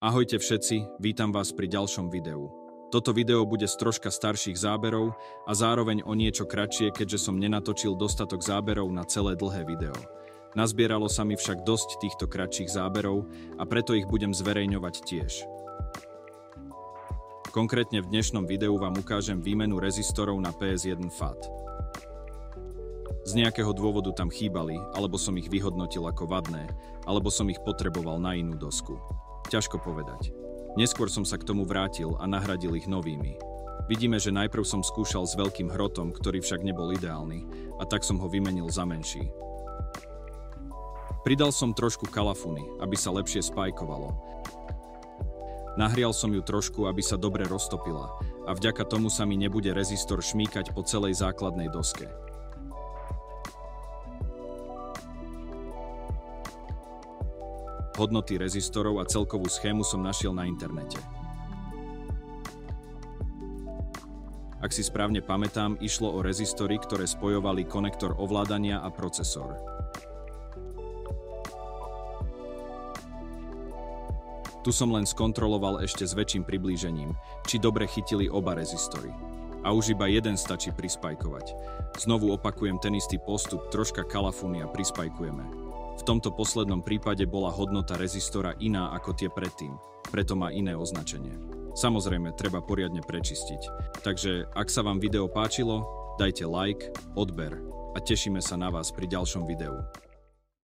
Ahojte všetci, vítam vás pri ďalšom videu. Toto video bude z troška starších záberov a zároveň o niečo kratšie, keďže som nenatočil dostatok záberov na celé dlhé video. Nazbieralo sa mi však dosť týchto kratších záberov a preto ich budem zverejňovať tiež. Konkrétne v dnešnom videu vám ukážem výmenu rezistorov na PS1 FAT. Z nejakého dôvodu tam chýbali, alebo som ich vyhodnotil ako vadné, alebo som ich potreboval na inú dosku. Ťažko povedať. Neskôr som sa k tomu vrátil a nahradil ich novými. Vidíme, že najprv som skúšal s veľkým hrotom, ktorý však nebol ideálny, a tak som ho vymenil za menší. Pridal som trošku kalafuny, aby sa lepšie spajkovalo. Nahrial som ju trošku, aby sa dobre roztopila, a vďaka tomu sa mi nebude rezistor šmýkať po celej základnej doske. Hodnoty rezistorov a celkovú schému som našiel na internete. Ak si správne pamätám, išlo o rezistory, ktoré spojovali konektor ovládania a procesor. Tu som len skontroloval ešte s väčším priblížením, či dobre chytili oba rezistory. A už iba jeden stačí prispajkovať. Znovu opakujem ten istý postup, troška kalafúny a prispajkujeme. V tomto poslednom prípade bola hodnota rezistora iná ako tie predtým, preto má iné označenie. Samozrejme, treba poriadne prečistiť. Takže, ak sa vám video páčilo, dajte like, odber a tešíme sa na vás pri ďalšom videu.